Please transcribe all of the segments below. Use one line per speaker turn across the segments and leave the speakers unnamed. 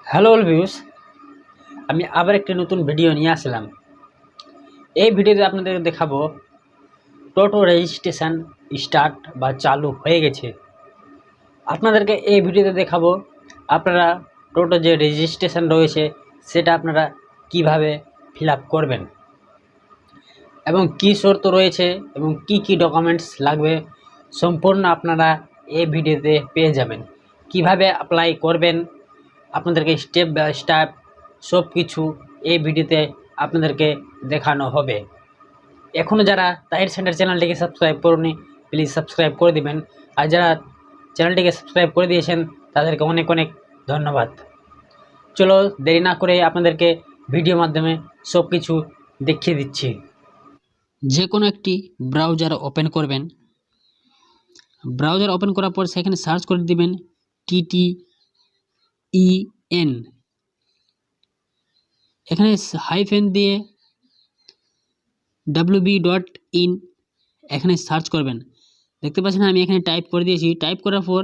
Hello all views, আমি আবার একটি নতুন ভিডিও নিয়ে আসলাম। এই ভিডিওতে আপনাদের দেখাবো টোটো রেজিস্ট্রেশন স্টার্ট বা চালু হয়ে গেছে। আপনাদেরকে এই ভিডিওতে দেখাবো আপনারা টোটো যে রেজিস্ট্রেশন রয়েছে সেটা আপনারা কিভাবে ফিল আপ করবেন এবং কি শর্ত রয়েছে এবং কি ডকুমেন্টস লাগবে সম্পূর্ণ আপনারা এই ভিডিওতে পেয়ে যাবেন। কিভাবে অ্যাপ্লাই করবেন আপনাদেরকে স্টেপ বাই স্টেপ সব কিছু এই ভিডিওতে আপনাদেরকে দেখানো হবে। এখনও যারা তাহির সেন্টার চ্যানেলটিকে সাবস্ক্রাইব করুন প্লিজ সাবস্ক্রাইব করে দিবেন, আর যারা চ্যানেলটিকে সাবস্ক্রাইব করে দিয়েছেন তাদেরকে অনেক অনেক ধন্যবাদ। চলো দেরি না করে আপনাদেরকে ভিডিও মাধ্যমে সব কিছু দেখিয়ে দিচ্ছি। যে কোনো একটি ব্রাউজার ওপেন করবেন। ব্রাউজার ওপেন করার পর সেখানে সার্চ করে দিবেন TTEN, এখানে হাইফেন দিয়ে wb.in এখানে সার্চ করবেন। দেখতে পাচ্ছেন আমি এখানে টাইপ করে দিয়েছি। টাইপ করার পর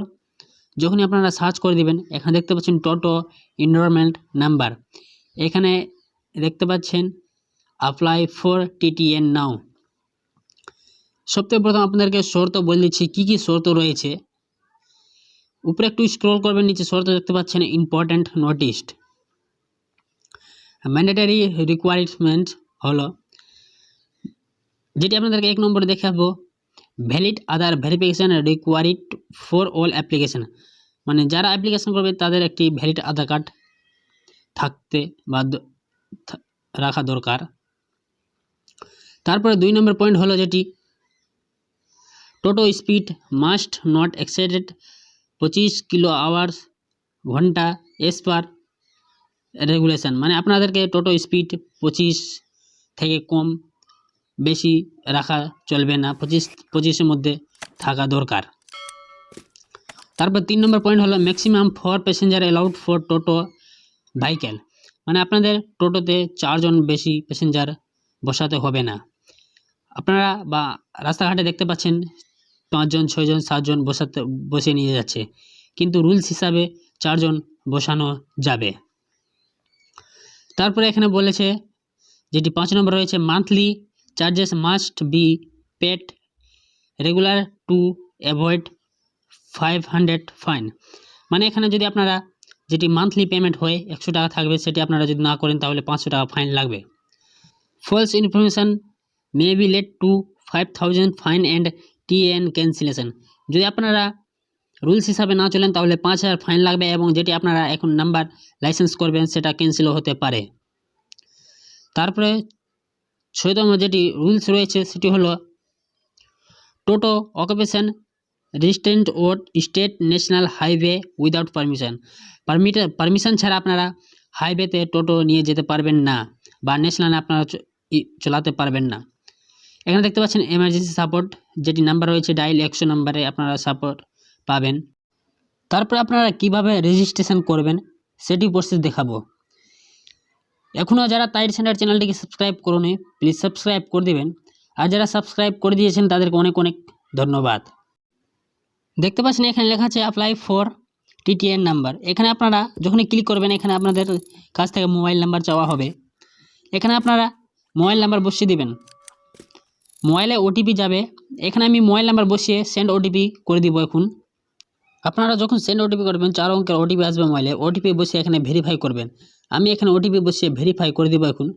যখনই আপনারা সার্চ করে দিবেন এখানে দেখতে পাচ্ছেন টোটো এনরোলমেন্ট নাম্বার, এখানে দেখতে পাচ্ছেন অ্যাপ্লাই ফর TTN নাও। সবথেকে প্রথম আপনাদেরকে শর্ত বলে দিচ্ছি কী শর্ত রয়েছে। উপরে একটু স্ক্রল করবেন, নিচে শর্ত দেখতে পাচ্ছেন ইম্পর্ট্যান্ট নোটিসড। ম্যান্ডেটরি রিকোয়ারমেন্ট হলো যেটি আপনাদেরকে 1 নম্বরে দেখাবো, valid Aadhaar verification required for all application, মানে যারা অ্যাপ্লিকেশান করবে তাদের একটি ভ্যালিড আধার কার্ড থাকতে বা রাখা দরকার। তারপরে 2 নম্বর পয়েন্ট হলো যেটি toto speed must not exceeded 25 kilo hours ঘন্টা এস পার রেগুলেশন, মানে আপনাদেরকে টোটো স্পিড 25 থেকে কম বেশি রাখা চলবে না, 25-এর মধ্যে থাকা দরকার। তারপর 3 নম্বর পয়েন্ট হলো maximum 4 passenger allowed for toto vehicle, মানে আপনাদের টোটোতে 4 জন বেশি প্যাসেঞ্জার বসাতে হবে না। আপনারা বা রাস্তাঘাটে দেখতে পাচ্ছেন 5 জন 6 জন 7 জন বসে নিয়ে যাচ্ছে, কিন্তু রুলস হিসাবে 4 জন বসানো যাবে। তারপরে এখানে বলেছে যেটি 5 নম্বর রয়েছে monthly charges must be paid regular to avoid 500 fine, মানে এখানে যদি আপনারা যেটি মান্থলি পেমেন্ট হয় 100 টাকা থাকবে, সেটি আপনারা যদি না করেন তাহলে 500 টাকা ফাইন লাগবে। False information may be led to 5000 fine and TN cancellation, যদি আপনারা রুলস হিসাবে না চলেন তাহলে 5000 ফাইন লাগবে এবং যেটি আপনারা এখন নাম্বার লাইসেন্স করবেন সেটা ক্যান্সেলও হতে পারে। তারপরে 6তম যেটি রুলস রয়েছে সেটি হলো toto occupation restricted on state national highway without permission ছাড়া আপনারা হাইওয়েতে টোটো নিয়ে যেতে পারবেন না বা ন্যাশনালে আপনারা চালাতে পারবেন না। এখানে দেখতে পাচ্ছেন এমার্জেন্সি সাপোর্ট, যেটি নাম্বার রয়েছে ডায়াল 100 নম্বরে আপনারা সাপোর্ট পাবেন। তারপরে আপনারা কিভাবে রেজিস্ট্রেশন করবেন সেটি প্রসেস দেখাবো। এখনও যারা তাহির সেন্টার চ্যানেলটিকে সাবস্ক্রাইব করুন প্লিজ সাবস্ক্রাইব করে দেবেন, আর যারা সাবস্ক্রাইব করে দিয়েছেন তাদেরকে অনেক অনেক ধন্যবাদ। দেখতে পাচ্ছেন এখানে লেখা আছে অ্যাপ্লাই ফর TTN নাম্বার, এখানে আপনারা যখনই ক্লিক করবেন এখানে আপনাদের কাছ থেকে মোবাইল নাম্বার চাওয়া হবে। এখানে আপনারা মোবাইল নাম্বার বসিয়ে দিবেন, মোবাইলে OTP যাবে, এখানে আমি মোবাইল নাম্বার বসিয়ে সেন্ড OTP করে দিব। এখন আপনারা যখন সেন্ড OTP করবেন 4 অঙ্কের OTP আসবে মোবাইলে, OTP বসিয়ে এখানে ভেরিফাই করবেন। আমি এখানে OTP বসিয়ে ভেরিফাই করে দিব। এখন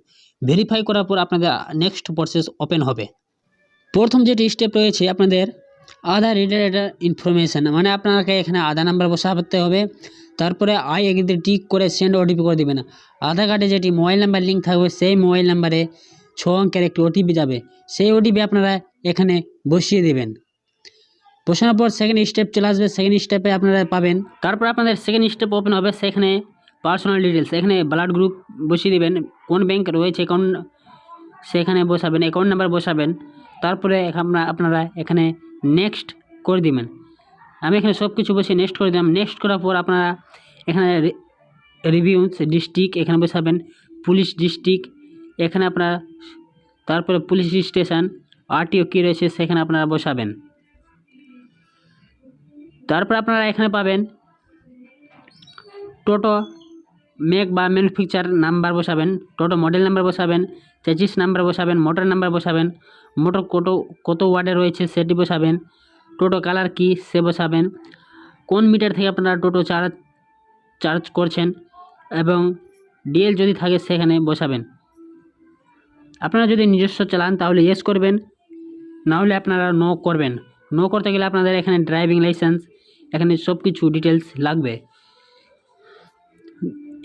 ভেরিফাই করার পর আপনাদের নেক্সট প্রসেস ওপেন হবে। প্রথম যেটি স্টেপ রয়েছে আপনাদের আধার রিলেটেড ইনফরমেশান, মানে আপনাকে এখানে আধার নাম্বার বসাতে হবে। তারপরে আই এগ্রিতে টিক করে সেন্ড OTP করে দেবেন। আধার কার্ডে যেটি মোবাইল নাম্বার লিঙ্ক থাকবে সেই মোবাইল নাম্বারে 6 অঙ্কের একটি OTP যাবে, সেই OTP আপনারা এখানে বসিয়ে দেবেন। বসানোর পর সেকেন্ড স্টেপ চলে আসবে, সেকেন্ড স্টেপে আপনারা পাবেন। তারপর আপনাদের সেকেন্ড স্টেপ ওপেন হবে, সেখানে পার্সোনাল ডিটেলস, এখানে ব্লাড গ্রুপ বসিয়ে দেবেন, কোন ব্যাংক রয়েছে অ্যাকাউন্ট সেখানে বসাবেন, অ্যাকাউন্ট নাম্বার বসাবেন। তারপরে আপনারা এখানে নেক্সট করে দিবেন। আমি এখানে সব কিছু বসিয়ে নেক্সট করে দিলাম। নেক্সট করার পর আপনারা এখানে রিভিউস ডিস্ট্রিক্ট এখানে বসাবেন, পুলিশ ডিস্ট্রিক্ট এখানে আপনারা, তারপরে পুলিশ স্টেশন RTO কী রয়েছে সেখানে আপনারা বসাবেন। তারপর আপনারা এখানে পাবেন টোটো মেক বা ম্যানুফ্যাকচার নাম্বার বসাবেন, টোটো মডেল নাম্বার বসাবেন, চেসিস নাম্বার বসাবেন, মোটর নাম্বার বসাবেন, মোটর কত ওয়ার্ডে রয়েছে সেটি বসাবেন, টোটো কালার কি সে বসাবেন, কোন মিটার থেকে আপনারা টোটো চার্জ করছেন এবং ডিএল যদি থাকে সেখানে বসাবেন। আপনারা যদি নিজস্ব চালান তাহলে ইয়েস করবেন, না হলে আপনারা নো করবেন। নো করতে গেলে আপনাদের এখানে ড্রাইভিং লাইসেন্স, এখানে সব কিছু ডিটেলস লাগবে।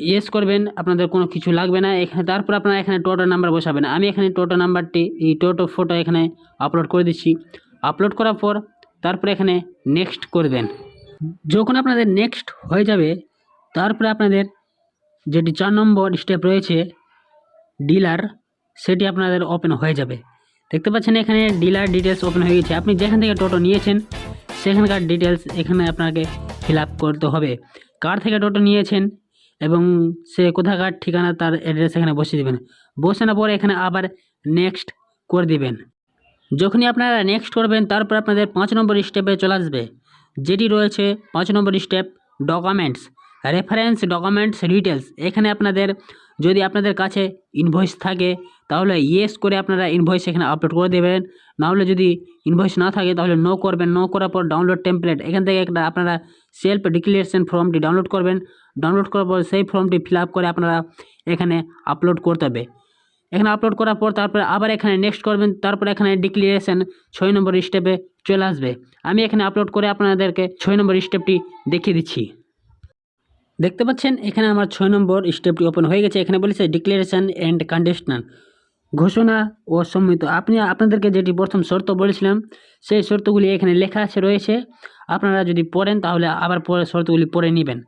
ইয়েস করবেন, আপনাদের কোনো কিছু লাগবে না এখানে। তারপর আপনারা এখানে টোটো নাম্বার বসাবেন। আমি এখানে টোটো নাম্বারটি, এই টোটো ফটো এখানে আপলোড করে দিচ্ছি। আপলোড করার পর তারপরে এখানে নেক্সট করবেন। যখন আপনাদের নেক্সট হয়ে যাবে তারপরে আপনাদের যেটি 4 নম্বর স্টেপ রয়েছে ডিলার, সেটি আপনাদের ওপেন হয়ে যাবে। দেখতে পাচ্ছেন এখানে ডিলার ডিটেলস ওপেন হয়ে গেছে। আপনি যেখান থেকে টোটো নিয়েছেন সেখানকার ডিটেলস এখানে আপনাকে ফিল আপ করতে হবে। কার থেকে টোটো নিয়েছেন এবং সে কোথাকার ঠিকানা তার অ্যাড্রেস এখানে বসিয়ে দেবেন। বসানোর পরে এখানে আবার নেক্সট করে দিবেন। যখনই আপনারা নেক্সট করবেন তারপর আপনাদের 5 নম্বর স্টেপে চলে আসবে, যেটি রয়েছে 5 নম্বর step documents, reference documents details. এখানে আপনাদের যদি আপনাদের কাছে ইনভয়েস থাকে তাহলে ইয়েস করে আপনারা ইনভয়েস এখানে আপলোড করে দেবেন, নাহলে যদি ইনভয়েস না থাকে তাহলে নো করবেন। নো করার পর ডাউনলোড টেমপ্লেট, এখান থেকে একটা আপনারা সেলফ ডিক্লারেশন ফর্মটি ডাউনলোড করবেন। ডাউনলোড করার পর সেই ফর্মটি ফিল আপ করে আপনারা এখানে আপলোড করতে হবে। এখানে আপলোড করার পর তারপরে আবার এখানে নেক্সট করবেন। তারপর এখানে ডিক্লারেশন 6 নম্বর স্টেপে চলে আসবে। আমি এখানে আপলোড করে আপনাদেরকে 6 নম্বর স্টেপটি দেখিয়ে দিচ্ছি। দেখতে পাচ্ছেন এখানে আমার 6 নম্বর স্টেপটি ওপেন হয়ে গেছে। এখানে বলেছে ডিক্লারেশন অ্যান্ড কন্ডিশনাল, ঘোষণা ও সম্মিলিত। আপনাদেরকে যেটি প্রথম শর্ত বলেছিলাম সেই শর্তগুলি এখানে লেখা রয়েছে। আপনারা যদি পড়েন তাহলে আবার পরে শর্তগুলি পড়ে নেবেন।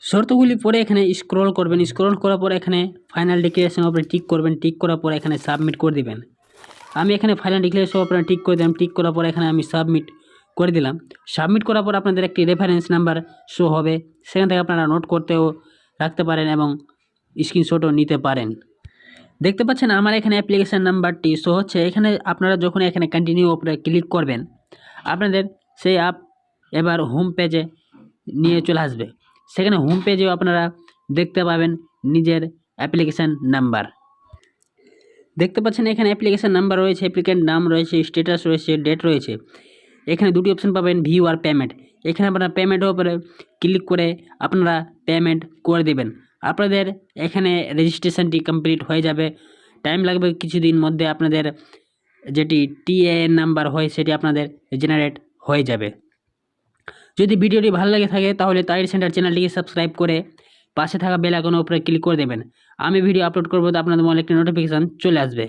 শর্তগুলি পরে এখানে স্ক্রল করবেন। স্ক্রল করার পর এখানে ফাইনাল ডিক্লারেশনের উপরে টিক করবেন। টিক করার পর এখানে সাবমিট করে দিবেন। আমি এখানে ফাইনাল ডিক্লারেশনের উপরে টিক করে দিলাম। টিক করার পর এখানে আমি সাবমিট করে দিলাম। সাবমিট করার পর আপনাদের একটি রেফারেন্স নাম্বার শো হবে, সেখান থেকে আপনারা নোট করতেও রাখতে পারেন এবং স্ক্রিনশটও নিতে পারেন। দেখতে পাচ্ছেন আমার এখানে অ্যাপ্লিকেশান নাম্বারটি শো হচ্ছে। এখানে আপনারা যখন এখানে কন্টিনিউ উপরে ক্লিক করবেন আপনাদের সেই অ্যাপ এবার হোম পেজে নিয়ে চলে আসবে। সেখানে হোম পেজেও আপনারা দেখতে পাবেন নিজের অ্যাপ্লিকেশান নাম্বার। দেখতে পাচ্ছেন এখানে অ্যাপ্লিকেশান নাম্বার রয়েছে, অ্যাপ্লিকেন্ট নাম রয়েছে, স্ট্যাটাস রয়েছে, ডেট রয়েছে। এখানে দুটি অপশন পাবেন, ভিউ আর পেমেন্ট। এখানে আপনারা পেমেন্টের উপরে ক্লিক করে আপনারা পেমেন্ট করে দেবেন। আপনাদের এখানে রেজিস্ট্রেশনটি কমপ্লিট হয়ে যাবে। টাইম লাগবে কিছুদিন মধ্যে আপনাদের যেটি টিএএন নাম্বার হয় সেটি আপনাদের জেনারেট হয়ে যাবে। যদি ভিডিওটি ভালো লাগে থাকে তাহলে তাইর সেন্টার চ্যানেলটিকে সাবস্ক্রাইব করে পাশে থাকা বেল আইকনের উপরে ক্লিক করে দেবেন। আমি ভিডিও আপলোড করবো তো আপনাদের মোবাইলে একটি নোটিফিকেশান চলে আসবে।